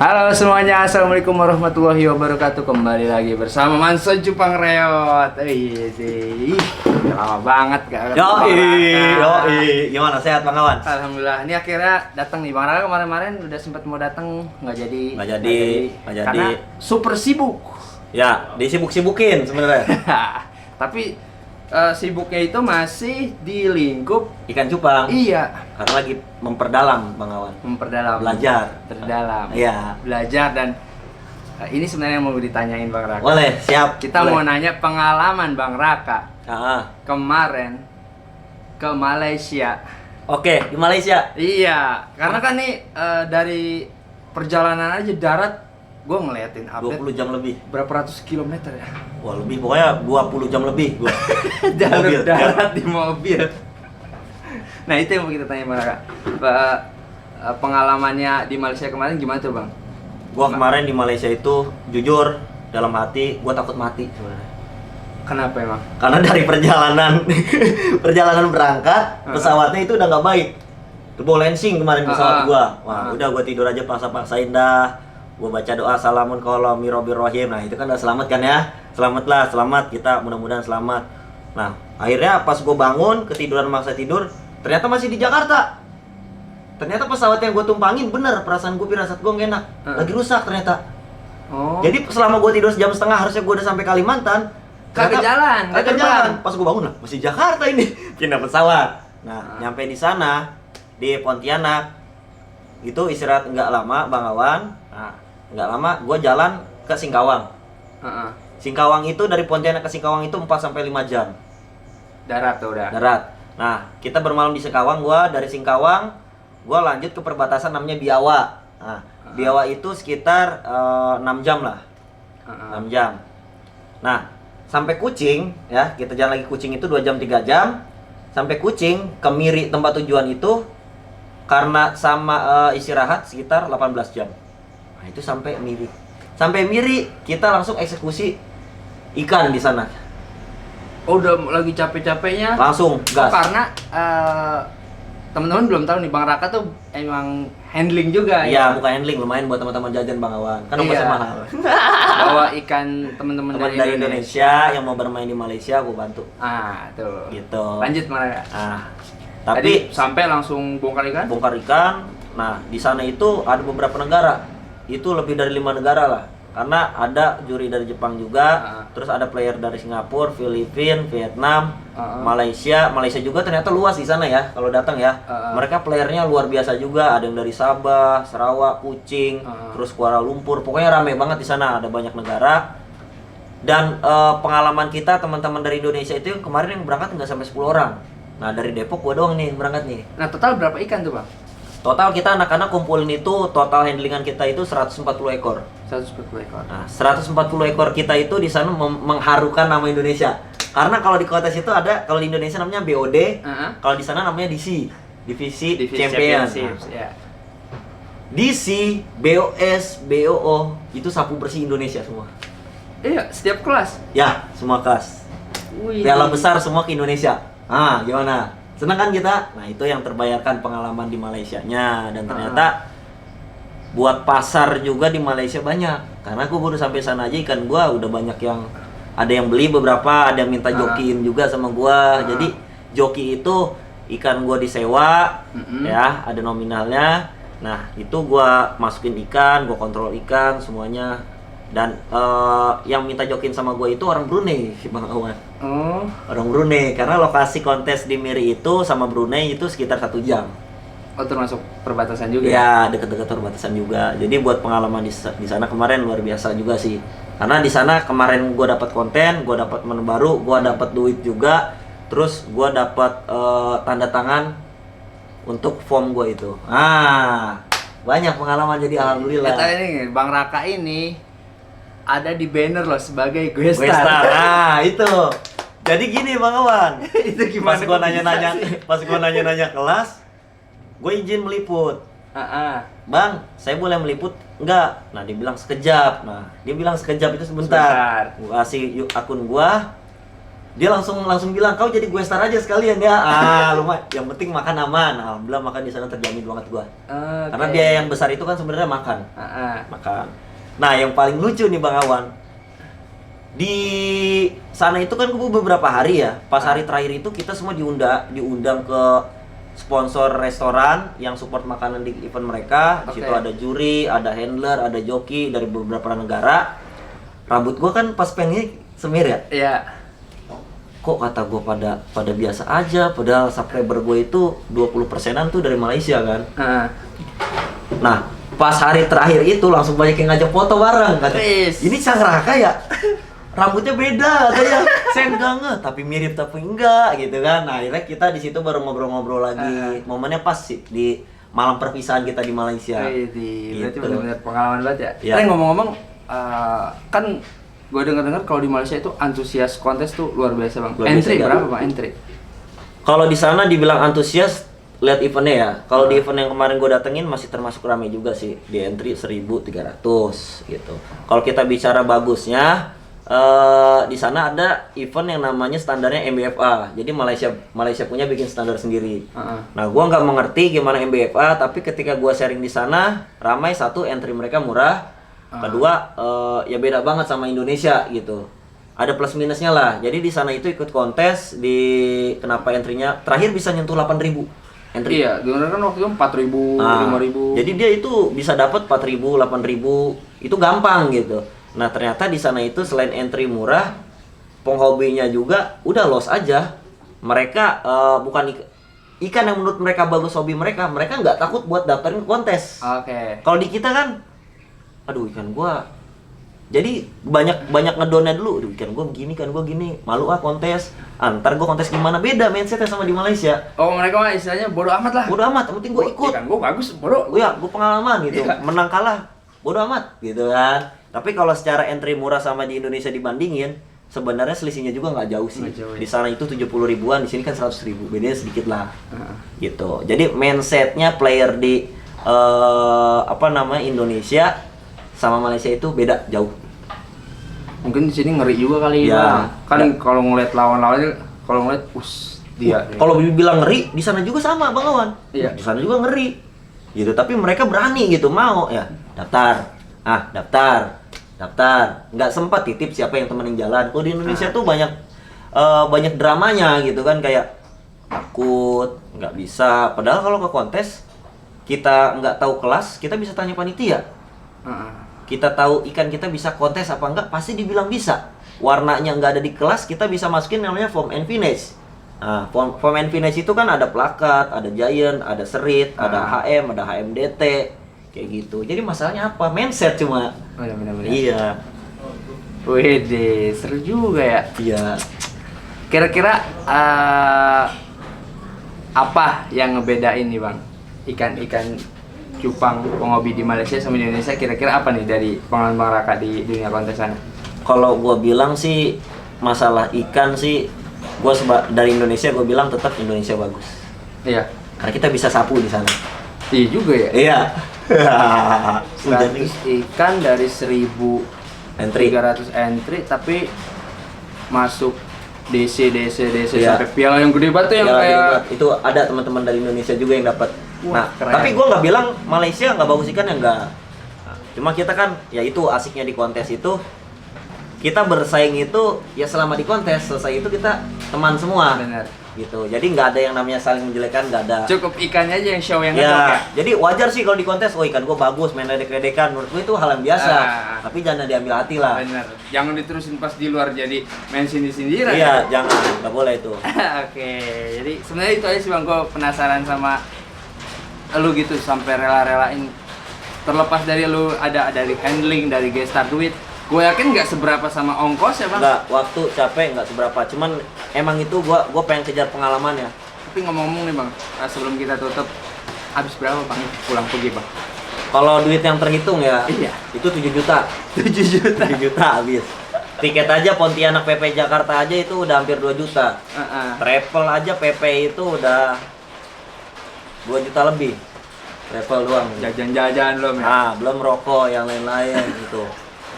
Halo semuanya, assalamualaikum warahmatullahi wabarakatuh. Kembali lagi bersama Manson Cupang Reot. Lama banget gak ketemu Bang Raka. Gimana sehat Bang Awan? Alhamdulillah, ini akhirnya datang nih Bang Raka. Kemarin udah sempat mau datang, nggak jadi. Karena super sibuk. Ya, disibuk-sibukin sebenarnya. Tapi sibuknya itu masih di lingkup Ikan cupang. iya. Karena lagi memperdalam Bang Awan. Memperdalam. Belajar. Terdalam. Iya. Belajar dan ini sebenarnya yang mau ditanyain Bang Raka. Boleh, siap. Kita boleh. mau nanya pengalaman Bang Raka kemarin ke Malaysia. Oke, di Malaysia. Iya, karena kan nih dari perjalanan aja darat, gue ngeliatin update 20 jam lebih. berapa ratus kilometer ya. Wah, lebih pokoknya 20 jam lebih gua. Jalur Mobil, darat di mobil. Nah itu yang mau kita tanya Bang Raka. Pengalamannya di Malaysia kemarin gimana tuh Bang? Gua kemarin di Malaysia itu jujur dalam hati gua takut mati sebenarnya. Kenapa emang? Karena dari perjalanan berangkat, pesawatnya itu udah nggak baik. Turbulensing kemarin pesawat gua. Wah, udah gua tidur aja paksa-paksain dah. Gua baca doa salamun qaulam mirobirrohim. Nah, itu kan udah selamat kan ya? Selamatlah, selamat kita mudah-mudahan selamat. Nah, akhirnya pas gua bangun, ketiduran maksa tidur, ternyata masih di Jakarta. Ternyata pesawat yang gua tumpangin bener, perasaan gua firasat gua nggak enak. Lagi rusak ternyata. Oh. Jadi selama gua tidur sejam setengah harusnya gua udah sampai Kalimantan. Kagak jalan, Kagak jalan. Pas gua bangun lah, masih Jakarta ini. Pindah pesawat. Nah, nyampe di sana di Pontianak. Itu istirahat nggak lama, Bang Awan. Nah, nggak lama gue jalan ke Singkawang. Singkawang itu dari Pontianak ke Singkawang itu 4 sampai 5 jam. Darat tuh udah. Darat. Nah, kita bermalam di Singkawang. Gue dari Singkawang gue lanjut ke perbatasan namanya Biawa. Nah, Biawa itu sekitar 6 jam lah. 6 jam. Nah, sampai Kucing ya, kita jalan lagi Kucing itu 2 jam 3 jam. Sampai Kucing ke Miri tempat tujuan itu karena sama istirahat sekitar 18 jam. Nah, itu sampai Miri. Sampai Miri kita langsung eksekusi ikan di sana. Oh, udah lagi capek-capeknya. Langsung gas. Karena teman-teman belum tahu nih Bang Raka tuh emang handling juga Iya, ya. bukan handling, lumayan buat teman-teman jajan Bang Awan. Kan Iya. ongkosnya mahal. Bawa ikan teman-teman Dari Indonesia yang mau bermain di Malaysia gue bantu. Tuh. Gitu. Lanjut Bang Raka. Tapi tadi sampai langsung bongkar ikan? bongkar ikan. Nah, di sana itu ada beberapa negara. Itu lebih dari 5 negara lah. Karena ada juri dari Jepang juga, terus ada player dari Singapura, Filipina, Vietnam, Malaysia. Malaysia juga ternyata luas di sana ya kalau datang ya. Mereka playernya luar biasa juga. Ada yang dari Sabah, Sarawak, Kucing, terus Kuala Lumpur. Pokoknya rame banget di sana. Ada banyak negara. Dan pengalaman kita teman-teman dari Indonesia itu kemarin yang berangkat nggak sampai 10 orang. Nah, dari Depok gua doang nih berangkat nih. Nah, total berapa ikan tuh Bang? Total kita anak-anak kumpulin itu, total handlingan kita itu 140 ekor. 140 ekor. Nah, 140 ekor kita itu di sana mengharukan nama Indonesia. Karena kalau di kota situ ada, kalau di Indonesia namanya BOD, kalau di sana namanya DC, Divisi Champion. Ya. DC, BOS, BOO itu sapu bersih Indonesia semua. Iya, setiap kelas. Ya, semua kelas. Wih. Piala besar semua ke Indonesia. Gimana? Senang kan kita? Nah, itu yang terbayarkan pengalaman di Malaysianya. Dan ternyata buat pasar juga di Malaysia banyak. Karena aku baru sampai sana aja ikan gua udah banyak yang ada yang beli beberapa, ada yang minta jokiin juga sama gua. Jadi joki itu ikan gua disewa, ya, ada nominalnya. Nah, itu gua masukin ikan, gua kontrol ikan semuanya. Dan yang minta jokin sama gue itu orang Brunei, si Bang Awan. Orang Brunei, karena lokasi kontes di Miri itu sama Brunei itu sekitar 1 jam. Oh, termasuk perbatasan juga Ya, deket-deket perbatasan juga. Jadi buat pengalaman di sana kemarin luar biasa juga sih. Karena di sana kemarin gue dapat konten, gue dapat menu baru, gue dapat duit juga. Terus gue dapat tanda tangan untuk form gue itu. Banyak pengalaman jadi alhamdulillah. Kata ini Bang Raka ini ada di banner loh sebagai gue star. Nah, itu. Jadi gini Bang Awan. Itu gimana? Pas gua nanya-nanya kelas, gue izin meliput. Bang, saya boleh meliput? Enggak. Nah, dia bilang sekejap. Nah, dia bilang sekejap itu sebentar. Gua kasih akun gua. Dia langsung bilang, kau jadi gue star aja sekalian ya. Lumayan. Yang penting makan aman. Alhamdulillah makan di sana terjamin banget gua. Karena biaya yang besar itu kan sebenarnya makan. Makan. Nah, yang paling lucu nih Bang Awan. Di sana itu kan gua beberapa hari ya. Pas hari terakhir itu kita semua diundang ke sponsor restoran yang support makanan di event mereka. Di situ ada juri, ada handler, ada joki dari beberapa negara. Rambut gua kan pas pengen semir ya. Iya. Kok kata gue pada biasa aja, padahal subscriber gue itu 20%-an tuh dari Malaysia kan. Nah, pas hari terakhir itu langsung banyak yang ngajak foto bareng kata. Ini Cang Raka ya? Rambutnya beda katanya. Saya enggak, tapi mirip tapi enggak gitu kan. Nah, akhirnya kita di situ baru ngobrol-ngobrol lagi. Momennya pas sih di malam perpisahan kita di Malaysia. Berarti benar-benar pengalaman banget ya. Ya. Ngomong-ngomong, kan gue dengar kalau di Malaysia itu antusias kontes tuh luar biasa Bang. Entry berapa Bang entry? Kalau di sana dibilang antusias, lihat eventnya ya. Kalau di event yang kemarin gue datengin masih termasuk ramai juga sih. Di entry 1.300 gitu. Kalau kita bicara bagusnya, di sana ada event yang namanya standarnya MBFA. Jadi Malaysia punya bikin standar sendiri. Nah, gue nggak mengerti gimana MBFA, tapi ketika gue sharing di sana, ramai satu entry mereka murah. Kedua, ya beda banget sama Indonesia gitu. Ada plus minusnya lah. Jadi di sana itu ikut kontes di kenapa entry-nya terakhir bisa nyentuh 8.000 entry. Iya, gimana kan waktu itu 4.000, 5.000. Jadi dia itu bisa dapat 4.000, 8.000 itu gampang gitu. Nah, ternyata di sana itu selain entry murah, penghobinya juga udah loss aja. Mereka bukan ikan yang menurut mereka bagus hobi mereka nggak takut buat daftarin kontes. Kalau di kita kan aduh ikan gua jadi banyak ngedonnya dulu. Aduh ikan gua gini malu kontes. Ntar gua kontes gimana, beda mindsetnya sama di Malaysia. Mereka mah istilahnya bodo amat lah. Bodo amat, yang penting gua ikut. Ikan gua bagus, bodo. Ya, gua pengalaman gitu. Menang kalah bodo amat gitu kan. Tapi kalau secara entry murah sama di Indonesia dibandingin, sebenarnya selisihnya juga nggak jauh sih. Di sana itu 70 ribuan, di sini kan 100.000. Bedanya sedikit lah. Gitu. Jadi mindsetnya player di Indonesia sama Malaysia itu beda jauh. Mungkin di sini ngeri juga kali ya. Kan kalau ngeliat lawan-lawannya, kalau ngeliat dia. Kalau bilang ngeri, di sana juga sama Bang Awan. Iya. Di sana juga ngeri. Gitu, tapi mereka berani gitu, mau ya. Daftar. Nggak sempat titip siapa yang temenin jalan. Kalau di Indonesia tuh banyak dramanya gitu kan, kayak takut, nggak bisa. Padahal kalau ke kontes kita nggak tahu kelas, kita bisa tanya panitia. Kita tahu ikan kita bisa kontes apa enggak, pasti dibilang bisa. Warnanya nggak ada di kelas, kita bisa masukin namanya form and finish. Nah, form and finish itu kan ada plakat, ada giant, ada serit, ada HM, ada HMDT, kayak gitu. Jadi masalahnya apa? Mindset cuma. Benar. Iya. Wede, seru juga ya. Iya. Kira-kira apa yang ngebedain nih Bang? Ikan cupang penghobi di Malaysia sama di Indonesia, kira-kira apa nih dari pengalaman Bang Raka di dunia kontes sana? Kalau gue bilang sih masalah ikan sih, dari Indonesia gue bilang tetap Indonesia bagus. Iya. Karena kita bisa sapu di sana. Iya juga ya. Iya. 100 ikan dari 1.300 entry, tapi masuk DC iya. sampai piala yang gede banget tuh yang kayak itu ada teman-teman dari Indonesia juga yang dapat. Wah, Nah, keren. tapi gue nggak bilang Malaysia nggak bagus ikan, ya enggak. Nah, cuma kita kan, ya itu asiknya di kontes itu, kita bersaing itu ya selama di kontes, selesai itu kita teman semua. Bener. Gitu. Jadi nggak ada yang namanya saling menjelekan, nggak ada. Cukup ikannya aja yang show yang ngedok Ya, ya. jadi wajar sih kalau di kontes, oh ikan gue bagus, main ledek-ledekan, menurut gue itu hal yang biasa. Tapi jangan diambil hati lah. Bener. Jangan diterusin pas di luar jadi main sindir-sindiran. Iya, jangan, nggak boleh itu. Oke, jadi sebenarnya itu aja sih Bang, gue penasaran sama lu gitu sampai rela-relain, terlepas dari lu ada dari handling, dari gestar duit, gue yakin nggak seberapa sama ongkos ya Bang. Nggak, waktu capek nggak seberapa, cuman emang itu gue pengen kejar pengalaman ya. Tapi ngomong-ngomong nih Bang, sebelum kita tutup, habis berapa Bang pulang pergi Bang? Kalau duit yang terhitung ya, Iya. itu 7 juta. 7 juta. 7 juta habis. Tiket aja Pontianak PP Jakarta aja itu udah hampir 2 juta. Travel aja PP itu udah 2 juta lebih. Travel doang. Jajan-jajan lo men. Belum rokok yang lain-lain gitu.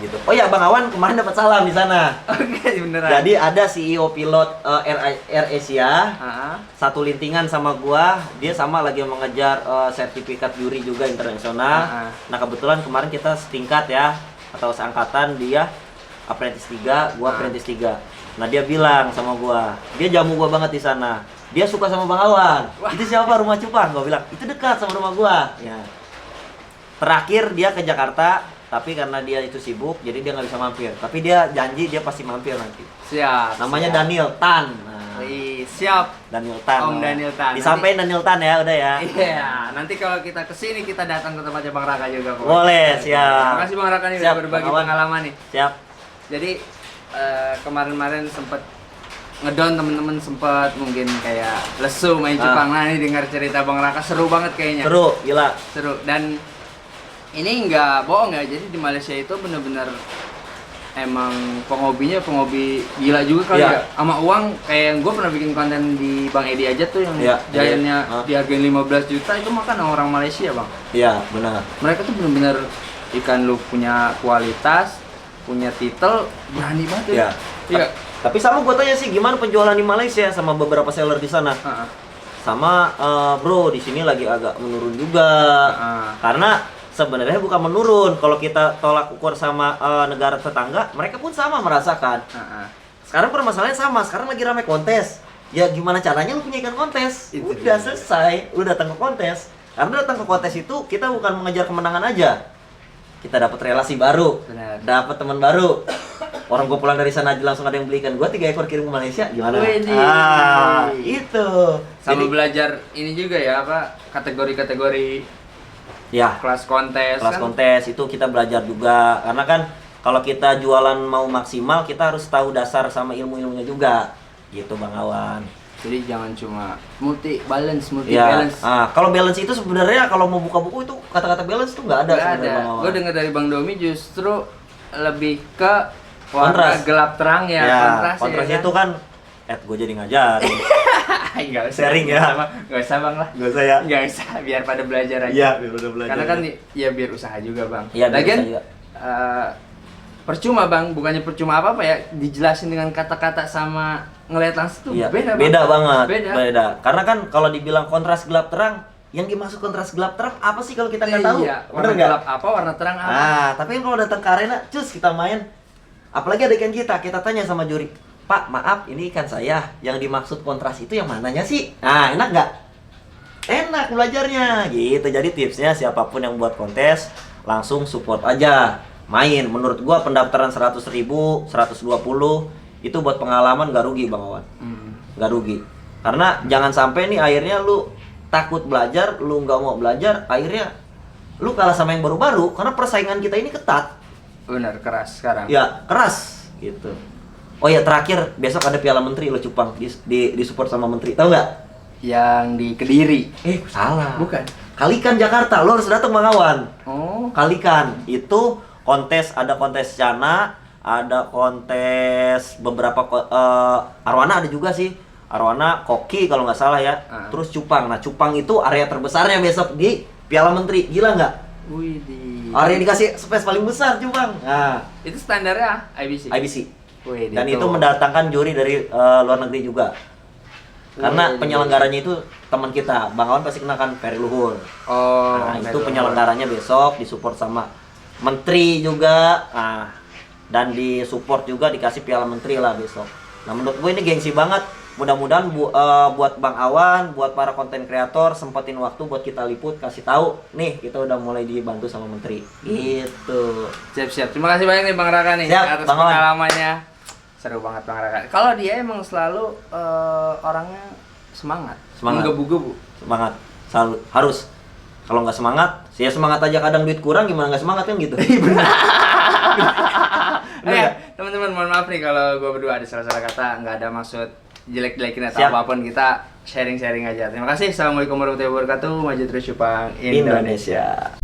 gitu. Oh ya, Bang Awan kemarin dapat salam di sana. Oke, beneran. Jadi ada CEO pilot Air Asia, satu lintingan sama gua, dia sama lagi mengejar sertifikat juri juga internasional. Nah kebetulan kemarin kita setingkat ya, atau seangkatan, dia apprentice 3, gua apprentice 3. Nah dia bilang sama gua, dia jamu gua banget di sana. Dia suka sama Bang Awan. Wah. Itu siapa? Rumah Cupang. Gua bilang itu dekat sama rumah gua. Ya. Terakhir dia ke Jakarta, tapi karena dia itu sibuk, jadi dia nggak bisa mampir. Tapi dia janji dia pasti mampir nanti. Siap. Namanya siap. Daniel Tan. Nah, siap. Daniel Tan. Om Daniel Tan. Disampaikan Daniel Tan ya, udah ya. Iya. Nanti kalau kita kesini kita datang ke tempatnya Bang Raka juga. Boleh, siap. Terima kasih Bang Raka nih udah berbagi pengalaman nih. Siap. Jadi kemarin-kemarin sempet ngedown temen-temen, sempet mungkin kayak lesu main cupang. Nah ini dengar cerita Bang Raka seru banget kayaknya. Seru, gila. Seru. Dan ini nggak bohong ya, jadi di Malaysia itu bener-bener emang penghobi gila juga kali ya. Sama uang, kayak gue pernah bikin konten di Bang Edi aja tuh yang giantnya dihargain 15 juta, itu makan orang Malaysia Bang. Iya, benar. Mereka tuh bener-bener ikan lu punya kualitas, punya titel, berani banget ya. Iya. Tapi sama gue tanya sih, gimana penjualan di Malaysia sama beberapa seller di sana? Sama bro, di sini lagi agak menurun juga. Karena sebenarnya bukan menurun, kalau kita tolak ukur sama negara tetangga, mereka pun sama merasakan. Sekarang permasalahannya sama, sekarang lagi ramai kontes. Ya gimana caranya lu punya ikan kontes? Udah selesai, lu datang ke kontes. Karena datang ke kontes itu kita bukan mengejar kemenangan aja. Kita dapat relasi baru, dapat teman baru. Orang gue pulang dari sana aja langsung ada yang beli ikan gue 3 ekor kirim ke Malaysia, gimana? Itu. Sama jadi, belajar ini juga ya, apa kategori-kategori ya, kelas kontes kontes itu kita belajar juga, karena kan kalau kita jualan mau maksimal kita harus tahu dasar sama ilmunya juga gitu Bang Awan. Jadi jangan cuma multi balance. Kalau balance itu sebenarnya kalau mau buka buku itu kata-kata balance tuh nggak ada sebenarnya Bang Awan. Gue dengar dari Bang Domi justru lebih ke warna gelap terang ya, kontras itu kan gue jadi ngajarin. Nggak usah, sharing ya. Nggak usah Bang lah. Nggak usah ya. Nggak usah, biar pada belajar aja. Iya, biar pada belajar. Karena kan ya biar usaha juga Bang. Iya, lagian percuma Bang, bukannya percuma apa ya, dijelasin dengan kata-kata sama ngeliat langsung tuh beda Bang. Beda banget. Beda. Karena kan kalau dibilang kontras gelap terang, yang dimaksud kontras gelap terang apa sih kalau kita nggak tahu? Iya, warna gelap apa, warna terang apa. Tapi kalau datang ke arena, cus kita main. Apalagi ada ikan kita tanya sama juri, Pak, maaf, ini ikan saya. Yang dimaksud kontras itu yang mananya sih? Nah, enak nggak? Enak belajarnya, gitu. Jadi tipsnya siapapun yang buat kontes, langsung support aja. Main, menurut gua pendaftaran 100.000, 120, itu buat pengalaman gak rugi Bang Awan. Gak rugi. Karena jangan sampai nih akhirnya lu takut belajar, lu nggak mau belajar, akhirnya lu kalah sama yang baru-baru, karena persaingan kita ini ketat. Benar, keras sekarang. Ya, keras gitu. Oh ya, terakhir besok ada Piala Menteri lo Cupang di support sama Menteri. Tahu nggak? Yang di Kediri. Salah. Bukan. Kalikan Jakarta. Lo harus datang Bang Awan. Oh. Kalikan. Itu kontes, ada kontes Cana, ada kontes beberapa arwana ada juga sih. Arwana, koki kalau nggak salah ya. Terus cupang. Nah, cupang itu area terbesarnya besok di Piala Menteri. Gila nggak? Widih. Area dikasih space paling besar cupang. Nah, itu standarnya IBC. IBC. Widih, dan itu mendatangkan juri dari luar negeri juga. Karena penyelenggaranya itu teman kita, Bang Awan pasti kenakan Ferry Luhur. Oh, nah, itu penyelenggaranya besok disupport sama Menteri juga. Nah, dan disupport juga dikasih Piala Menteri lah besok. Nah, menurut gue ini gengsi banget. Mudah-mudahan buat Bang Awan, buat para konten kreator sempetin waktu buat kita liput, kasih tahu nih kita udah mulai dibantu sama Menteri. Gitu. Siap. Terima kasih banyak nih Bang Raka nih atas pengalamannya. Seru banget Bang Raka. Kalau dia emang selalu orangnya semangat. Menggebu-gebu. Semangat. Selalu harus. Kalau nggak semangat, saya semangat aja kadang duit kurang, gimana nggak semangat kan gitu. Teman-teman mohon maaf nih kalau gue berdua ada salah-salah kata, nggak ada maksud jelek-jelekin atau apapun, kita sharing-sharing aja. Terima kasih. Assalamualaikum warahmatullahi wabarakatuh. Maju terus Cupang Indonesia.